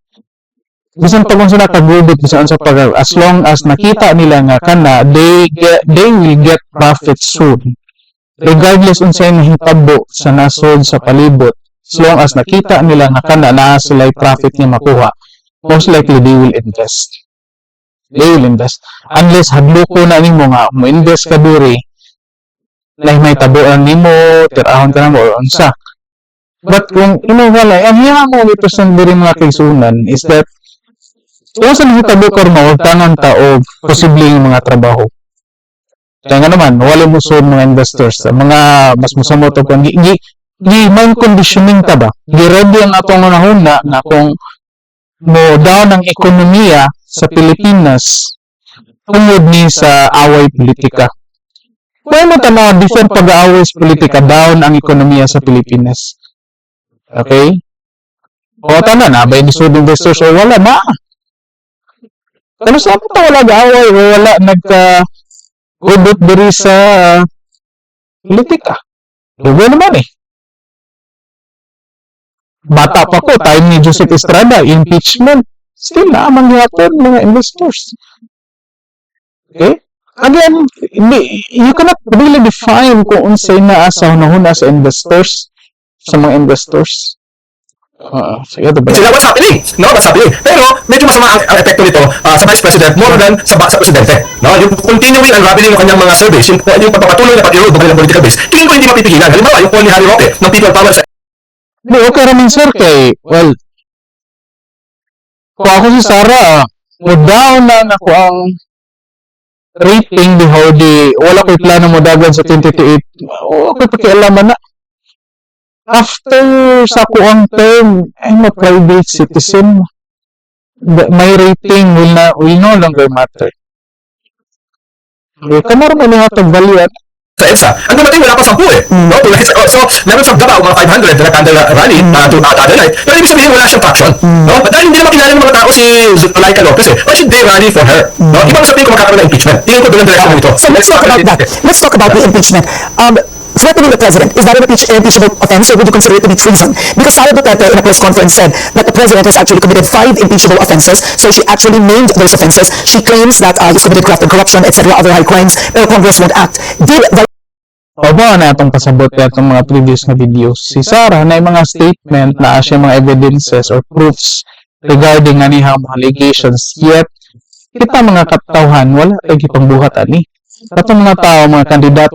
Bisan pa kung sila kagubot, bisan sa pag as long as nakita nila nga kana, they will get profit soon. Regardless unsay nahitabo sa nasod sa palibot, as long as nakita nila nga kana na sila profit nga makuha, most likely they will invest. They will invest. Unless hadloko na nimo nga mo invest ka diri, like may tabuan nimo, tirahon ka na mo, or unsa. But kung wala, ang hiya mo dito sa diri mga kaisunan is that kung sa nahitabo ka rin mo, tangan ta o posibleng mga trabaho. Kaya nga naman, wala mo sa mga investors, mga mas musamoto kung mind conditioning ka ba? Gi-ready ang atong manahuna na kung mo down ang ekonomiya sa Pilipinas tungod ni sa away politika. Kung mo tanaw, different pag-aaway sa politika, down ang ekonomiya sa Pilipinas. Okay? O tana na, ba yung investors o wala na? Kano sa ito wala gaway o wala nagka-gubot diri sa politika? Huwag naman eh. Bata pa ko, time ni Joseph Estrada, impeachment, still na mangyapon mga investors. Okay? Again, you cannot really define kung unsay naa sa hunahuna sa investors, sa mga investors. Sige, Sila what's happening? No, what's happening? Pero medyo masama ang epekto nito sa Vice President more than sa Presidente. No, yung continuing unraveling ng kanyang mga surveys, yung pagpapatuloy na pag-erode ng kanyang political base, tingin ko hindi mapipigilan. Halimbawa, yung poll ni Harry Roque ng People Power sa Hindi, okay raman sir kay, well, kung ako si Sarah, mo down na ako ang rating di Howdy, wala ko'y plano mo dagan sa 2028, okay pakialaman na. After sa kuang term, I'm a private citizen. My rating will no longer matter. Kamar mo niya itong value at sa EDSA. Ang dumating, wala pa 10 eh. No? So, meron sa Davao, mga 500 na candle rally to other night. Pero ibig sabihin, wala siyang traction. No? Dahil hindi naman kilala ng mga tao si Zulayka Lopez eh. Why should they rally for her? No? Ibang sabihin kung magkakaroon ng impeachment. Tingin ko doon ang direction nito. So let's talk about that. Let's talk about the impeachment. Threatening the president, is that an impeachable offense, or would you consider it to be treason? Because Sara Duterte in a press conference said that the president has actually committed 5 impeachable offenses, so she actually named those offenses. She claims that he's committed graft and corruption, etc., other high crimes, pero Congress won't act. Did the O ba na itong pasabot na itong mga previous na videos? Si Sarah na yung mga statement na siya mga evidences or proofs regarding anihang mga allegations, yet kita mga katawhan wala lagi pangbuhat ani. Katong mga tao, mga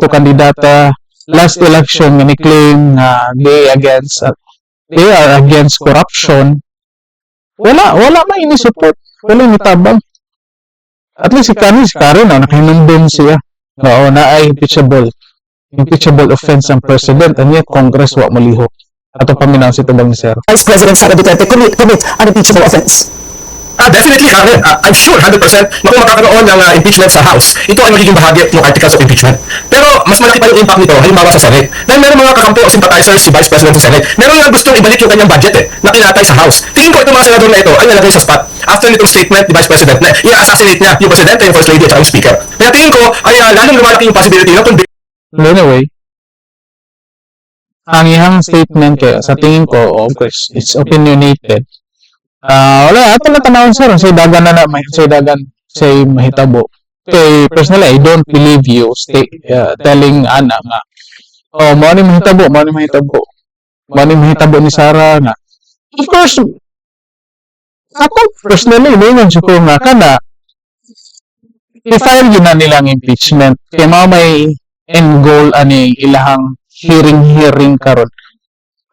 kandidata last election nga ni-claim na they are against corruption, wala man ini support, wala ni tabang. At least si Karen nakahinumdum siya oo na ay impeachable offense ang president, and yet Congress wa malihok ato paminaw si tubang ni Sir. Vice President Sara Duterte commit an impeachable offense? Definitely, Karen. I'm sure 100% na kung magkakaroon ng impeachment sa House, ito ay magiging bahagi ng articles of impeachment. Pero mas malaki pa yung impact nito, halimbawa sa Senate. Dahil meron mga kakampi o sympathizers si Vice President sa Senate, meron nga gustong ibalik yung kanyang budget na kinatay sa House. Tingin ko itong mga senador na ito ay nalagay sa spot after nitong statement ni Vice President na i-assassinate niya yung Presidente, yung First Lady at yung Speaker. Kaya tingin ko ay lalong lumalaki yung possibility na kung Anyway, ang iyang statement kaya sa tingin ko, of course, it's opinionated. Wala, ato na tanawin sir, say dagan na may say dagan, say mahitabo. Okay, personally, I don't believe you telling Ana nga, mo ni mahitabo ni Sarah nga. Of course, ako personally, lingon siya ko nga kana, i-file yun na nilang impeachment. Kaya may end goal ani ilahang hearing karon.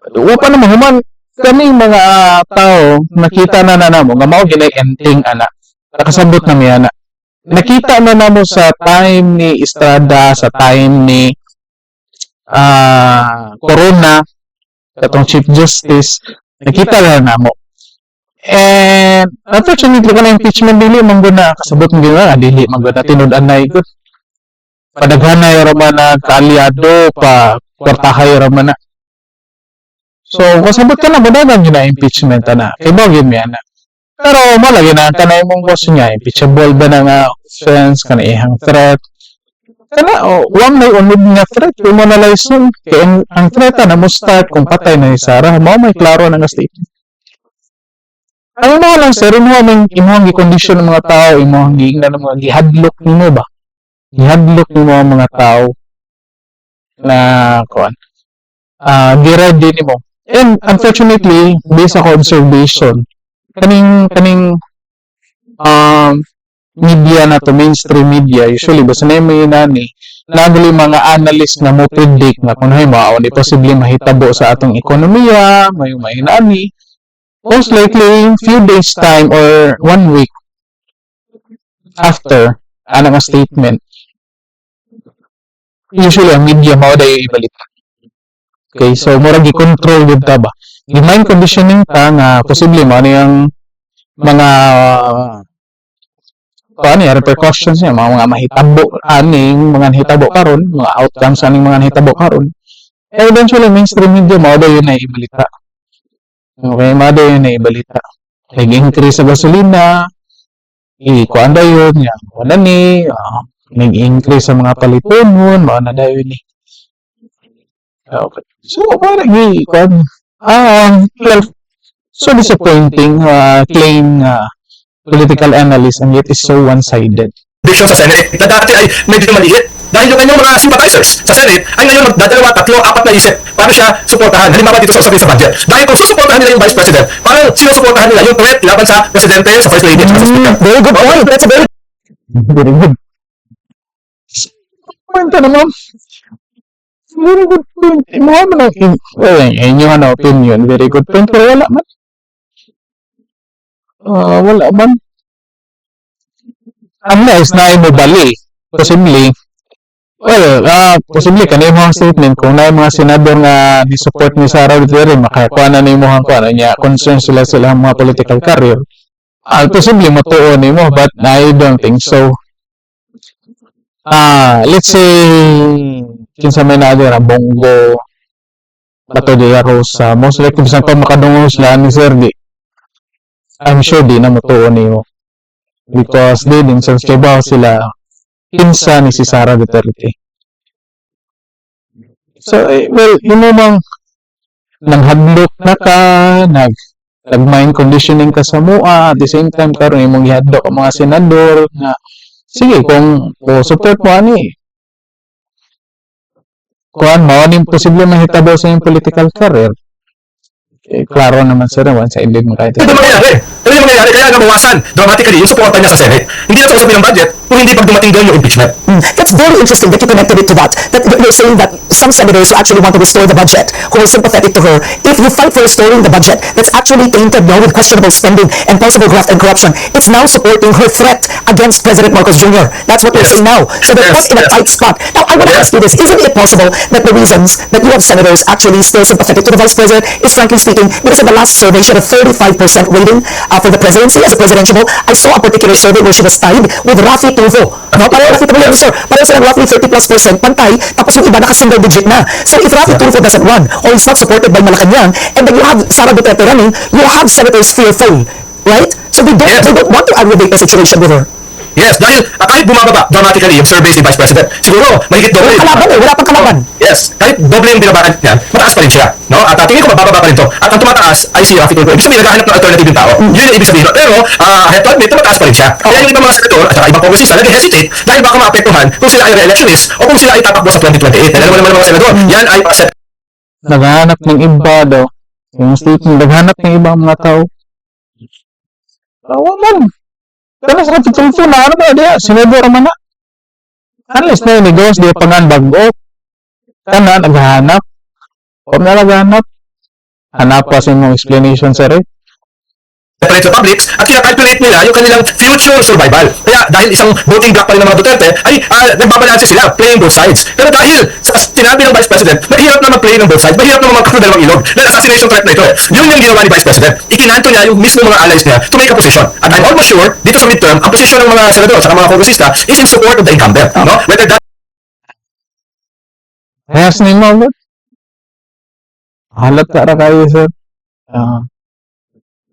Wa pa naman human kami mga tao nakita na namo nga mao ginay ending ana. Nakasabot na miya na. Nakita na namo sa time ni Estrada, sa time ni Corona, katong Chief Justice, nakita na namo. And unfortunately kana impeachment dili man gud na kasabot mo gina dili man gud na tinud-an na ikot. Padaghanay ra man na kaalyado pa kwartahay ra man na. So, kasabot ka na, madagan yun na impeachment na. Kaya ba yun yan na. Pero, malagi na, kanay mong question niya, impeachable ba na nga offense, kanay ihang threat. Kana, wang may unod nga threat, criminalize nun. Kaya ang threat na mo start kung patay na ni Sarah, may klaro na nga statement. Ang mga lang, sir, imuhang i-condition ng mga tao, imuhang gihadlock nimo ba? Gihadlock nimo ang mga tao na, gi-ready nimo. And unfortunately, based ako observation, kaning media na to, mainstream media, usually basta na yung nani, nagali mga analyst na mo predict na kung mao ni posible mahitabo sa atong ekonomiya, may nani, most likely few days time or 1 week after anang statement, usually ang media mao dayo ibalita. Okay, so murag i-control gud ta ba? Mind conditioning ta nga posible mo yung mga repercussions niya, mga mahitabo mga nahitabo karon, mga outcomes aning mga nahitabo karon. Eventually mainstream media mo daw yun na ibalita. Okay, mo daw yun na ibalita. Nag-increase sa gasolina, kuan daw yun, wala ni, nag-increase sa mga paliton, mga na daw yun ni. Okay. So, parang so disappointing claim political analyst, and yet is so one-sided. sa Senate na dati ay medyo maliit. Dahil yung kanyang mga sympathizers sa Senate ay ngayon magdadalawa, 3, 4 na isip para siya suportahan. Halimbawa dito sa usapin sa budget. Dahil kung susuportahan nila yung Vice President, parang sinusuportahan nila yung threat laban sa Presidente, sa First Lady, at sa Speaker. Very good point. That's a very Good. Point ka naman. Very good point. Imuha mo lang inyong opinion. Very good point. Pero wala man. Wala man. Unless na mo bali. Possibly. Possibly kanay mga statement kung na mga senador nga ni-support ni Sara Duterte makakuha na ni mo niya concern sila mga political career. Possibly matuon ni mo, but I don't think so. let's say, kinsa may na dira, Bongo, Bato de Rosa, most likely, bisan pa makadungong sila ni Sir, I'm sure di na mutuon nimo. Because they themselves kay ba sila pinsa ni si Sara Duterte. So, well, yun namang nanghadlok na ka, nag-mind conditioning ka sa mua, at the same time, karon imong gihadlok ang mga senador na, sige, kung support mo ani, kuan mo, ano yung posible mahitabo sa iyong political career? Klaro naman sir, one-sided mo kahit. Ito mangyayari. Ito yung mangyayari. Kaya nabawasan dramatically yung suporta niya sa Senate. Hindi na kausapin ng budget kung hindi pag dumating doon yung impeachment. That's very interesting that you connected it to that. That you're saying that some senators who actually want to restore the budget, who are sympathetic to her, if you fight for restoring the budget, that's actually tainted now with questionable spending and possible graft and corruption. It's now supporting her threat against President Marcos Jr. That's what you're saying now. So they're put in a tight spot. Now, I want to ask you this. Isn't it possible that the reasons that you have senators actually still sympathetic to the Vice President is, frankly speaking, because in the last survey, she had a 35% rating for the presidency as a presidential vote. I saw a particular survey where she was tied with Rafi Tulfo. No, pareho Rafi Tulfo, sir. Pareho silang roughly 30+% pantay, tapos yung iba naka-single digit na. So if Rafi Tulfo doesn't run, or is not supported by Malacanang, and then you have Sara Duterte running, you have senators fearful, right? So they don't want to aggravate the situation with her. Yes, dahil kahit bumababa dramatically yung surveys ni Vice President, siguro mahigit doble. Wala kalaban eh, wala pang kalaban. Yes, kahit doble yung binabakan niya, mataas pa rin siya. No? At tingin ko mabababa pa rin to. At ang tumataas ay si Rafi Tulfo. Ibig sabihin, naghahanap ng alternative yung tao. Yun yung ibig sabihin. Pero, I have to admit, mataas pa rin siya. Kaya yung ibang mga senador at saka ibang kongresista nag-hesitate dahil baka maapektuhan kung sila ay re-electionist o kung sila ay tatakbo sa 2028. Dahil naman ng mga senador, yan ay mga Naghahanap ng iba daw. Yung statement, naghahanap ng ibang mga tao. Waman. Kaya sa Tulfo na, ano ba, diya, senador man na. Unless na yung negos, diya pangan bago. Kana, naghahanap. O na naghahanap. Hanap pa sa mga explanation, sir, eh. separate sa publics at kina-calculate nila yung kanilang future survival. Kaya dahil isang voting block pa rin ng mga Duterte ay nagbabalanse sila, playing both sides. Pero dahil sa sinabi ng Vice President, mahirap na mag-play ng both sides, mahirap na magkakaroon dalawang ilog. Dahil assassination threat na ito eh. Yun yung ginawa ni Vice President. Ikinanto niya yung mismo mga allies niya to make a position. At I'm almost sure, dito sa midterm, ang posisyon ng mga senador at mga kongresista is in support of the incumbent. No? Whether that Hayas na yung mga halat ka ra kayo, sir.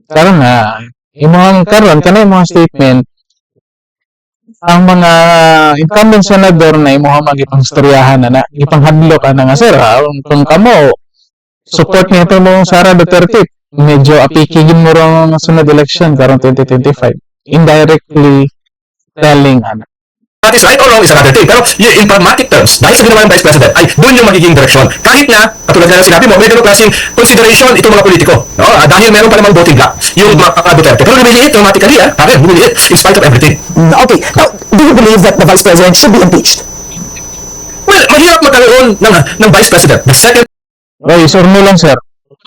Karon na, yung mga karon kana yung mga statement, ang mga incumbent senador na imo magipang istoryahan na ipanghadlok ka na nga sir, kung kamo support nito mo Sara Duterte, medyo apikigin mo ron ang sunod election karon 2025, indirectly telling that is right or wrong is another thing. Pero in pragmatic terms, dahil sa ginawa ng Vice President, ay doon yung magiging direksyon. Kahit na, katulad nga ng sinabi mo, may ganong klaseng consideration itong mga politiko. No? Dahil meron pa namang voting block, yung mga Duterte. Pero lumiliit dramatically, lumiliit in spite of everything. Okay, now, do you believe that the Vice President should be impeached? Well, mahirap magkaroon ng Vice President. The second Oy, sir mo lang sir.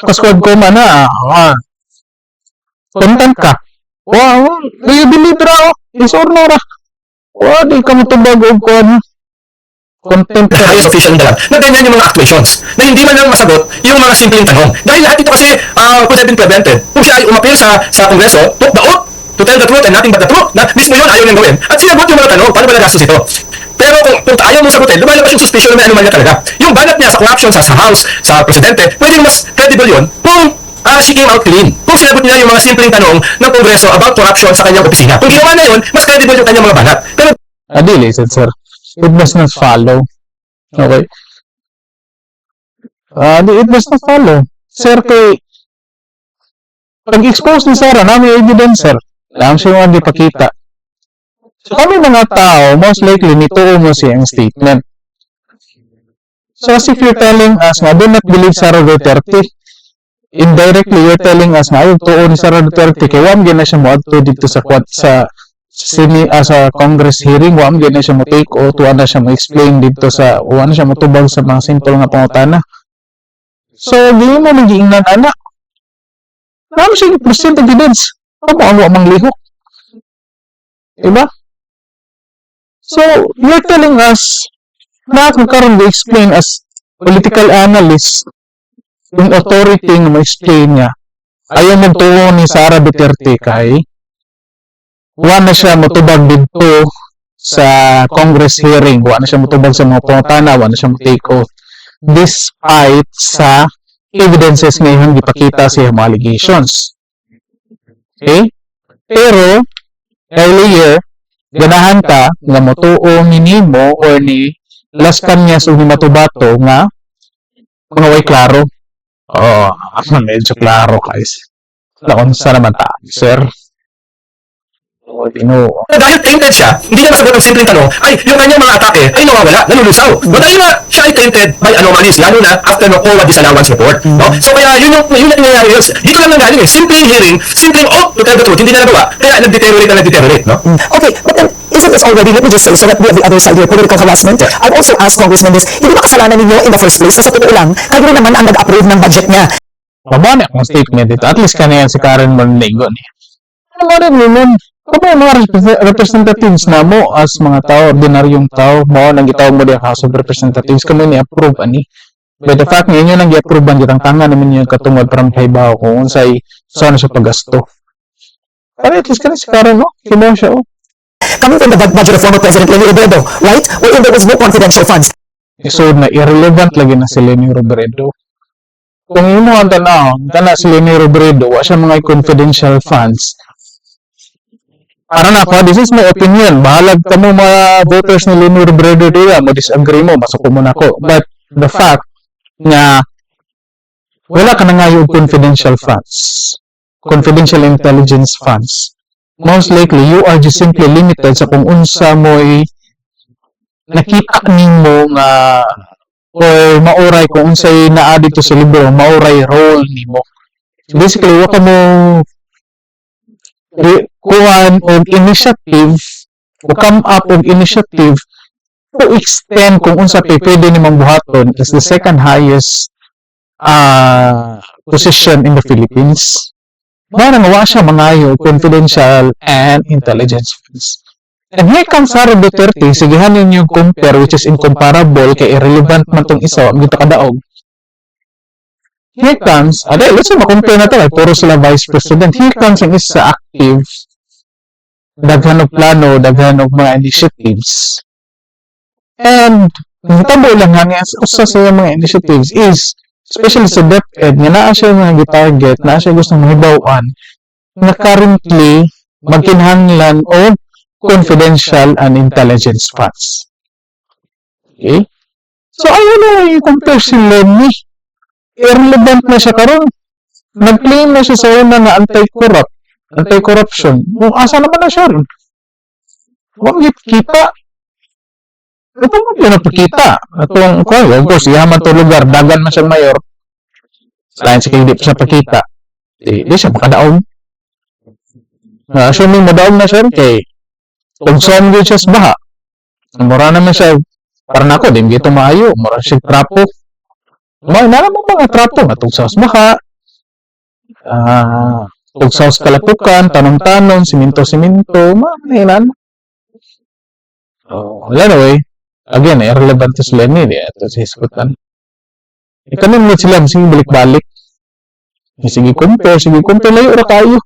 Kasquad ko man na. Content ka. Wow, do you believe ra? Isor no ra. Wow, di ka mo tubag og kon. Content ka. highest official na lang, na ganyan yung mga actuations, na hindi man lang masagot yung mga simpleng tanong. Dahil lahat ito kasi could have been prevented. Kung siya ay umapil sa Kongreso, took the oath to tell the truth and nothing but the truth, na mismo yun ayaw niyang gawin. At sinagot yung mga tanong, paano ba nagastos ito? Pero kung ayaw mong sagutin, lumalabas yung suspicion na may anomalya talaga. Yung banat niya sa corruption sa House, sa Presidente, pwedeng mas credible yun kung she came out clean. Kung sinagot niya yung mga simpleng tanong ng Kongreso about corruption sa kanyang opisina. Kung ginawa na yun, mas credible yung kanyang mga banat. Pero Adili, sir. It does not follow. Okay. It does not follow. Sir, kay pag-expose ni Sarah, namin evidence, sir. Lang siya yung ipakita. So, kami mga tao, most likely, nituo mo siyang statement. So, as if you're telling us na do not believe Sara Duterte, indirectly, you're telling us na ayaw tuo ni Sara Duterte, kaya wam gina siya mo adto dito sa Congress hearing, wam gina siya mo take o tuwa na siya mo explain dito sa, wam na siya mo tubag sa mga simple nga pangutana. So, di mo mag-iingnan, anak. Naman siya present evidence. Ano ang wamang lihok? Diba? So, you're telling us na kung karon explain as political analyst yung authority nga ma-explain niya ayaw magtuo ni Sara Duterte kay wala na siya matubag dito sa Congress hearing, wala na siya mutubag sa mga pangutana, wala na siya take oath despite sa evidences ngayon gipakita sa mga allegations. Okay? Pero earlier ganahan ka nga motuo minimo or ni Las Cañas o ni Matubato nga mga way klaro. Oh, medyo klaro guys. Naunsa naman ta, sir. Oh, Ginoo. Dahil tainted siya, hindi niya masagot ang simpleng tanong, ay, yung kanyang mga atake ay nawawala, nalulusaw. But dahil nga, siya ay tainted by anomalies, lalo na after ng OWA disallowance report. No? So kaya yun yung nangyayari yun. Dito lang nanggaling eh. Simpleng hearing, simpleng, oh, to tell the truth, hindi na nagawa. Kaya nag-deteriorate, no? Okay, but then, isn't this already, let me just say, so that we have the other side here, political harassment. I've also asked Congressman this, hindi ba kasalanan ninyo in the first place, na sa totoo lang, kayo rin naman ang nag-approve ng budget niya. Mabana akong statement dito. At least kanayan si Karen Monlego niya. Ano mo rin naman? Kung mga representatives na mo as mga tao, ordinaryong tao, mo nang gitaw mo di House of Representatives, kamo ni approve ani. But the fact nga inyo nang i-approve ang gitang tanga naman yung katungod parang kaibaw kung unsay saan sa paggasto. Pero at least si Karen, no? Kimo siya, oh. Coming from the budget of former President Lenny Robredo, right? Wherein there was no confidential funds. So, na irrelevant lagi na si Lenny Robredo. Kung yun mo ang tana si Lenny Robredo, wa siya mga confidential funds. Para na ako, this is my opinion. Bahalag ka mo mga voters ni Lenny Robredo diya, mo disagree mo, masuko mo na ako. But the fact na wala ka na nga yung confidential funds, confidential intelligence funds, most likely, you are just simply limited sa kung unsa mo'y nakita nimo nga or mauray kung unsay naa dito sa libro, mauray role nimo. Basically, wa ka mo kuhan og initiative o come up og initiative to extend kung unsa pwede nimong buhaton is the second highest position in the Philippines. Parang wa siya mangayo confidential and intelligence funds. And here comes Sara Duterte, sigihan ninyo compare which is incomparable kay irrelevant man tong isa, gito kadaog. Here comes, let's say makompare na to, puro sila vice president. Here comes ang isa active, daghan og plano, daghan og mga initiatives. And, hitabo lang nga, usa sa mga initiatives is, especially sa DepEd, nga naa siya mga gitarget, naa siya gustong mahibawan, na currently, magkinahanglan o confidential and intelligence funds. Okay? So, ayaw na i-compare si Lenny. Irrelevant na siya karon. Nag-claim na siya sa una na anti-corruption. Kung asa naman na siya rin. Huwag kita. Ito mo yun napakita. Itong, of course, yaman to lugar, dagan man siya mayor. Lain sa kaya hindi pa siya pakita. Di siya makadaog. Assuming madaog na siya rin kay kung saan din siya sa baha. Mura naman siya, parang ako, di gito maayo. Mura siya trapo. May naman mga trapo nga tugsaw sa baha. Tugsaw sa kalapukan, tanong-tanong, siminto-siminto, mahinan. Anyway, again, irrelevant to sila ni, ito sa hiskutan. Ikanin mo sila, sige balik-balik. Sige compare, layo ra kayo.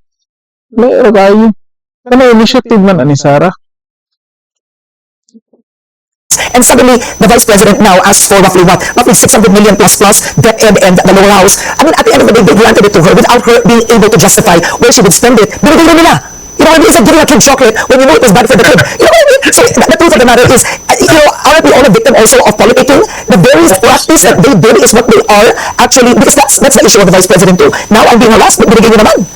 Ano initiative man ani Sara? And suddenly, the Vice President now asks for roughly 600 million plus DepEd and the lower house. I mean, at the end of the day, they granted it to her without her being able to justify where she would spend it. Binigay na nila. You know what I mean? It's like giving a kid chocolate when you know it was bad for the kid. You know what I mean? So, the truth of the matter is, aren't we all a victim also of politicking? The very practice that they did is what they are actually, because that's the issue of the Vice President too. Now, I'm being harassed, but binigay nyo naman.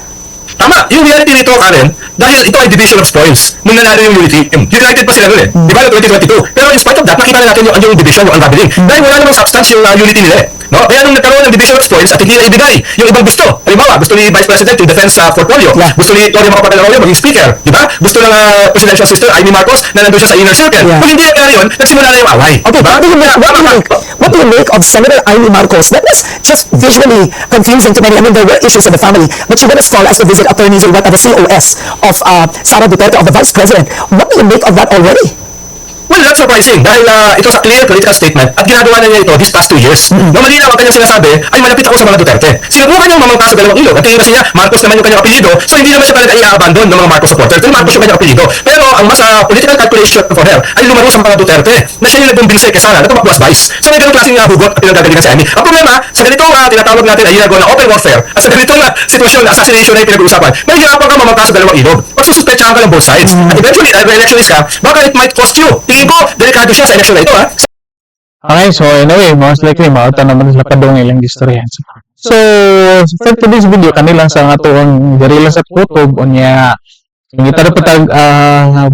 Tama, yung reality nito, Karen, dahil ito ay division of spoils nung nanalo yung unity team. United pa sila nun eh. Di ba, 2022? Pero in spite of that, nakita na natin yung division, yung unraveling. Dahil wala namang substance yung unity nila eh. No? Kaya nung nagkaroon ng division of spoils at hindi na ibigay yung ibang gusto. Halimbawa, gusto ni Vice President yung defense portfolio. Yeah. Gusto ni Gloria Macapagal-Arroyo maging speaker. Di ba? Gusto ng presidential sister, Amy Marcos, na nandun siya sa inner circle. Yeah. Kung hindi nangyari yun, nagsimula na yung away. Okay, Diba? what do you make of Senator Amy Marcos? That was just visually confusing to many. I mean, there were issues in the family, but she went as far as to visit attorneys or what, the COS of Sara Duterte, of the Vice President. What do you make of that already? Well, that's surprising dahil ito sa clear political statement at ginagawa na niya ito these past 2 years. Na malinaw ang kanyang sinasabi ay malapit ako sa mga Duterte. Sinubukan niyang mamangka sa dalawang ilog at tingin kasi niya Marcos naman yung kanyang apelyido, so hindi naman siya talaga i-abandon ng mga Marcos supporters. Pero Marcos yung kanyang apelyido. Pero ang mas political calculation for her ay lumaro sa mga Duterte na siya yung nagbumbinse kay Sara na tumakbo as vice. So may ganung klaseng hugot at pinagagalingan si Amy. Ang problema, sa ganitong tinatawag natin ay ginagawa na open warfare at sa ganitong sitwasyon na assassination na yung pinag-uusapan, may hirapan ka mamangka sa dalawang ilog. Pagsususpetsahan ka ng both sides. At eventually, dahil re-electionist ka, baka it might cost you. Tingin ko, delikado siya sa election na ito Okay, so anyway, most likely, mauta naman sila padong ilang istorya. So, for today's video, kanilang sa nga tuwang garila sa kutub, o niya, ngita na patag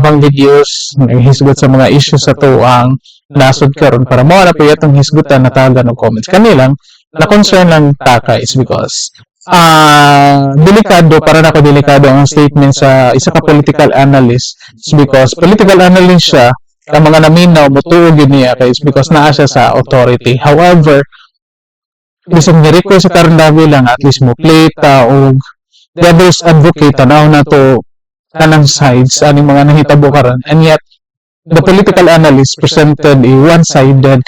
bang videos, naghisgot sa mga issues sa tuwang nasod karon para mo na po itong hisgutan na tawagan ng comments. Kanilang, na concern lang taka is because, delikado, para nako delikado ang statement sa isa ka political analyst is because political analyst siya, ang mga naminaw, mutuog yun niya is because naa siya sa authority. However, isang ni-request sa karon level lang, at least mo play ta o devil's advocate, tanaw na to kanang sides, aning mga nahitabo karon, and yet, the political analyst presented a one-sided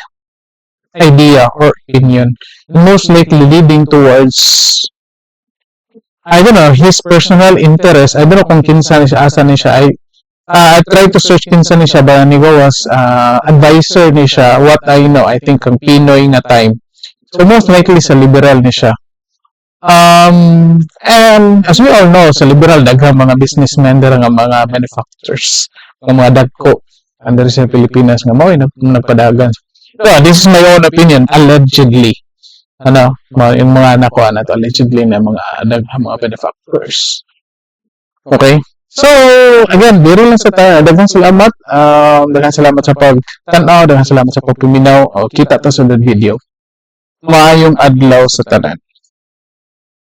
idea or opinion, most likely leading towards I don't know, his personal interest. I don't know kung kinsa ni siya, asa ni siya. I tried to search kinsa ni siya, ba ni was advisor ni siya. What I know, I think ang Pinoy na time. So most likely sa liberal ni siya. And as we all know, sa liberal, daghang mga businessmen, daghang mga manufacturers, mga dagko, under sa Pilipinas nga mo, nagpadagan. So, this is my own opinion, allegedly. Yung mga nakuha na to, allegedly na mga manufacturers. Okay? So, again, biro lang sa tayo. Daghang salamat. Daghang salamat sa pagtanaw, daghang salamat sa pagpuminaw. O, kita to sa video. Maayong adlaw sa tanan.